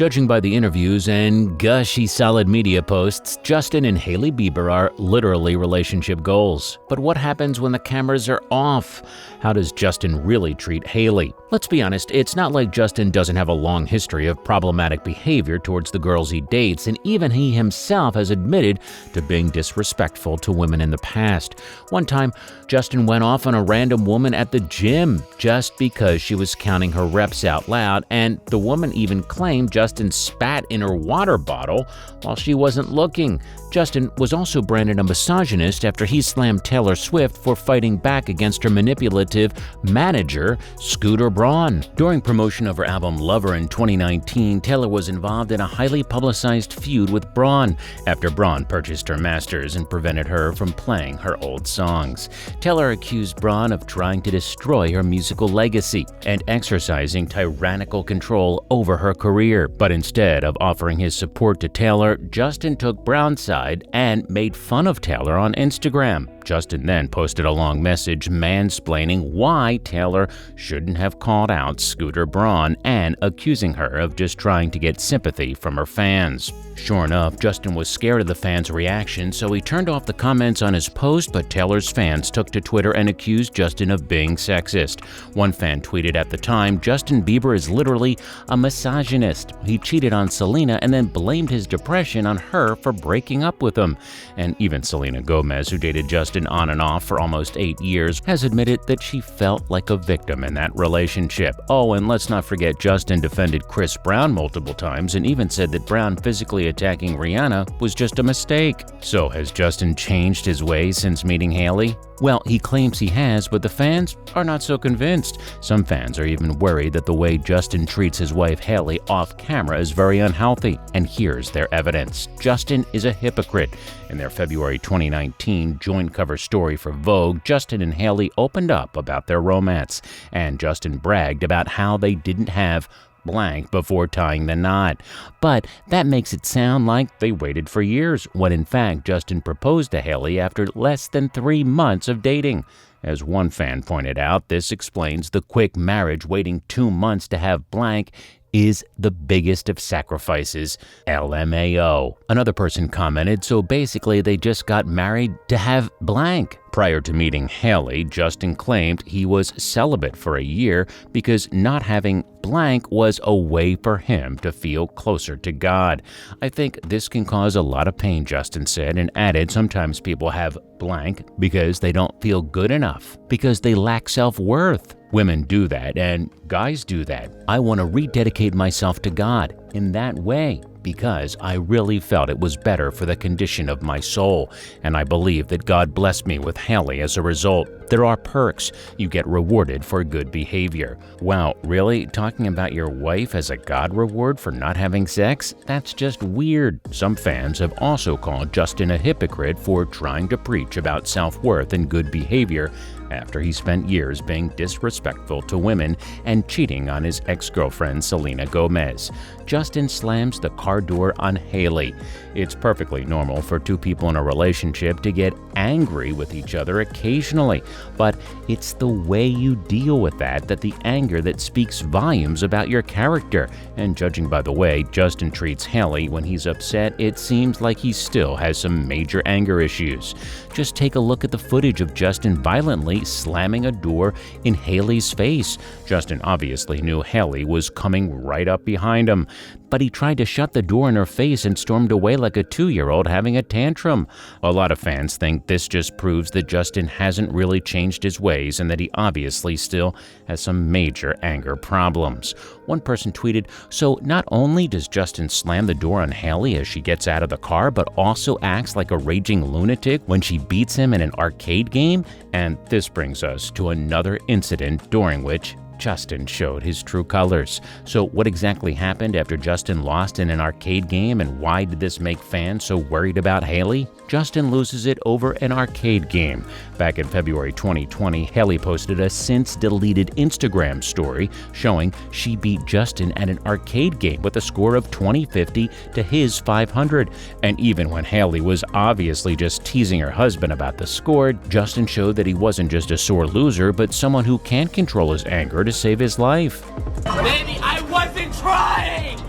Judging by the interviews and gushy solid media posts, Justin and Hailey Bieber are literally relationship goals. But what happens when the cameras are off? How does Justin really treat Hailey? Let's be honest, it's not like Justin doesn't have a long history of problematic behavior towards the girls he dates, and even he himself has admitted to being disrespectful to women in the past. One time, Justin went off on a random woman at the gym just because she was counting her reps out loud, and the woman even claimed Justin spat in her water bottle while she wasn't looking. Justin was also branded a misogynist after he slammed Taylor Swift for fighting back against her manipulative manager, Scooter Braun. During promotion of her album Lover in 2019, Taylor was involved in a highly publicized feud with Braun after Braun purchased her masters and prevented her from playing her old songs. Taylor accused Braun of trying to destroy her musical legacy and exercising tyrannical control over her career. But instead of offering his support to Taylor, Justin took Braun's side and made fun of Taylor on Instagram. Justin then posted a long message mansplaining why Taylor shouldn't have called out Scooter Braun and accusing her of just trying to get sympathy from her fans. Sure enough, Justin was scared of the fans' reaction, so he turned off the comments on his post, but Taylor's fans took to Twitter and accused Justin of being sexist. One fan tweeted at the time, "Justin Bieber is literally a misogynist. He cheated on Selena and then blamed his depression on her for breaking up with him." And even Selena Gomez, who dated Justin on and off for almost 8 years, has admitted that she felt like a victim in that relationship. Oh, and let's not forget Justin defended Chris Brown multiple times and even said that Brown physically attacking Rihanna was just a mistake. So has Justin changed his ways since meeting Hailey? Well, he claims he has, but the fans are not so convinced. Some fans are even worried that the way Justin treats his wife Hailey off camera is very unhealthy. And here's their evidence. Justin is a hypocrite. In their February 2019 joint cover story for Vogue, Justin and Hailey opened up about their romance, and Justin bragged about how they didn't have blank before tying the knot. But that makes it sound like they waited for years, when in fact Justin proposed to Hailey after less than 3 months of dating. As one fan pointed out, this explains the quick marriage. Waiting 2 months to have blank is the biggest of sacrifices, LMAO. Another person commented, so basically they just got married to have blank. Prior to meeting Hailey, Justin claimed he was celibate for a year because not having blank was a way for him to feel closer to God. "I think this can cause a lot of pain," Justin said, and added, "Sometimes people have blank because they don't feel good enough, because they lack self-worth. Women do that, and guys do that. I want to rededicate myself to God in that way because I really felt it was better for the condition of my soul, and I believe that God blessed me with Hailey as a result. There are perks. You get rewarded for good behavior." Wow, really? Talking about your wife as a God reward for not having sex? That's just weird. Some fans have also called Justin a hypocrite for trying to preach about self-worth and good behavior after he spent years being disrespectful to women and cheating on his ex-girlfriend Selena Gomez. Justin slams the car door on Hailey. It's perfectly normal for two people in a relationship to get angry with each other occasionally, but it's the way you deal with that the anger that speaks volumes about your character. And judging by the way Justin treats Hailey when he's upset, it seems like he still has some major anger issues. Just take a look at the footage of Justin violently slamming a door in Hailey's face. Justin obviously knew Hailey was coming right up behind him, but he tried to shut the door in her face and stormed away like a 2-year-old having a tantrum. A lot of fans think this just proves that Justin hasn't really changed his ways and that he obviously still has some major anger problems. One person tweeted, "So not only does Justin slam the door on Hailey as she gets out of the car, but also acts like a raging lunatic when she beats him in an arcade game?" And this brings us to another incident during which Justin showed his true colors. So what exactly happened after Justin lost in an arcade game, and why did this make fans so worried about Hailey? Justin loses it over an arcade game. Back in February 2020, Hailey posted a since-deleted Instagram story showing she beat Justin at an arcade game with a score of 2050 to his 500. And even when Hailey was obviously just teasing her husband about the score, Justin showed that he wasn't just a sore loser, but someone who can control his anger to save his life. Baby, I wasn't trying!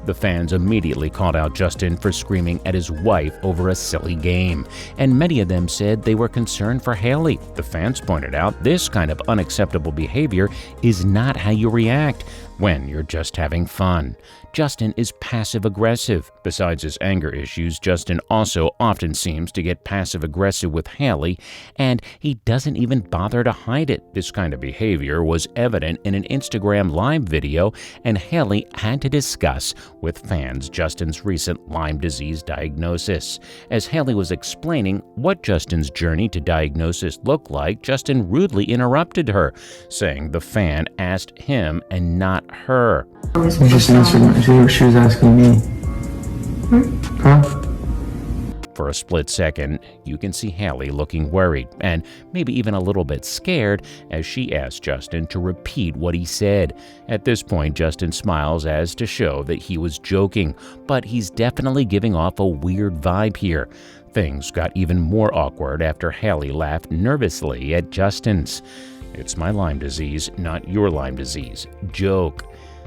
The fans immediately called out Justin for screaming at his wife over a silly game, and many of them said they were concerned for Hailey. The fans pointed out this kind of unacceptable behavior is not how you react when you're just having fun. Justin is passive-aggressive. Besides his anger issues, Justin also often seems to get passive-aggressive with Hailey, and he doesn't even bother to hide it. This kind of behavior was evident in an Instagram Live video, and Hailey had to discuss with fans Justin's recent Lyme disease diagnosis. As Hailey was explaining what Justin's journey to diagnosis looked like, Justin rudely interrupted her, saying the fan asked him and not her. You just answered. She was asking me. Huh? For a split second, you can see Hailey looking worried and maybe even a little bit scared as she asked Justin to repeat what he said. At this point, Justin smiles as to show that he was joking, but he's definitely giving off a weird vibe here. Things got even more awkward after Hailey laughed nervously at Justin's "It's my Lyme disease, not your Lyme disease" joke.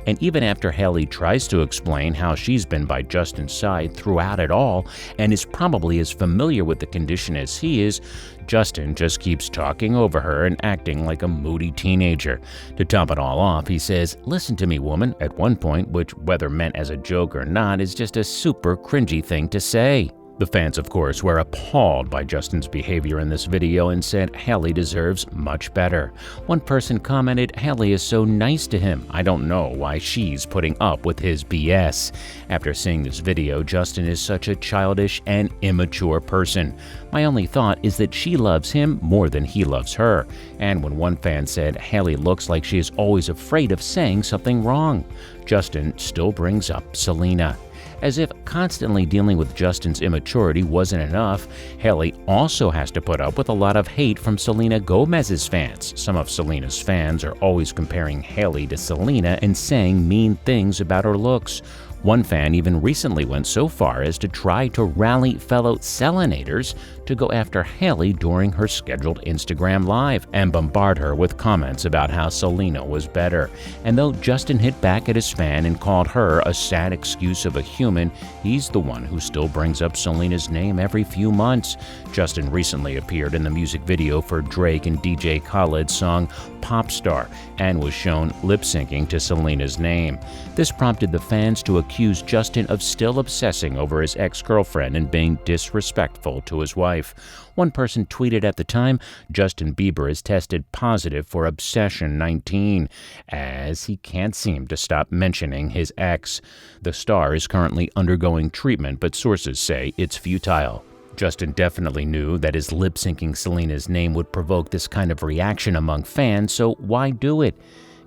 And even after Hailey tries to explain how she's been by Justin's side throughout it all and is probably as familiar with the condition as he is, Justin just keeps talking over her and acting like a moody teenager. To top it all off, he says, "Listen to me, woman," at one point, which, whether meant as a joke or not, is just a super cringy thing to say. The fans, of course, were appalled by Justin's behavior in this video and said Hailey deserves much better. One person commented, "Hailey is so nice to him. I don't know why she's putting up with his BS." After seeing this video, Justin is such a childish and immature person. "My only thought is that she loves him more than he loves her." And when one fan said Hailey looks like she is always afraid of saying something wrong, Justin still brings up Selena. As if constantly dealing with Justin's immaturity wasn't enough, Hailey also has to put up with a lot of hate from Selena Gomez's fans. Some of Selena's fans are always comparing Hailey to Selena and saying mean things about her looks. One fan even recently went so far as to try to rally fellow Selenators to go after Hailey during her scheduled Instagram Live and bombard her with comments about how Selena was better. And though Justin hit back at his fan and called her a sad excuse of a human, he's the one who still brings up Selena's name every few months. Justin recently appeared in the music video for Drake and DJ Khaled's song Pop Star and was shown lip-syncing to Selena's name. This prompted the fans to accuse Justin of still obsessing over his ex-girlfriend and being disrespectful to his wife. One person tweeted at the time, "Justin Bieber is tested positive for Obsession 19, as he can't seem to stop mentioning his ex." The star is currently undergoing treatment, but sources say it's futile. Justin definitely knew that his lip-syncing Selena's name would provoke this kind of reaction among fans, so why do it?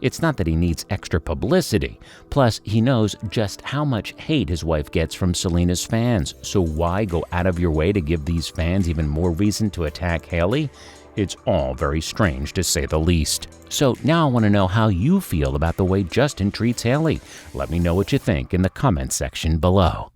It's not that he needs extra publicity. Plus, he knows just how much hate his wife gets from Selena's fans, so why go out of your way to give these fans even more reason to attack Hailey? It's all very strange, to say the least. So now I want to know how you feel about the way Justin treats Hailey. Let me know what you think in the comments section below.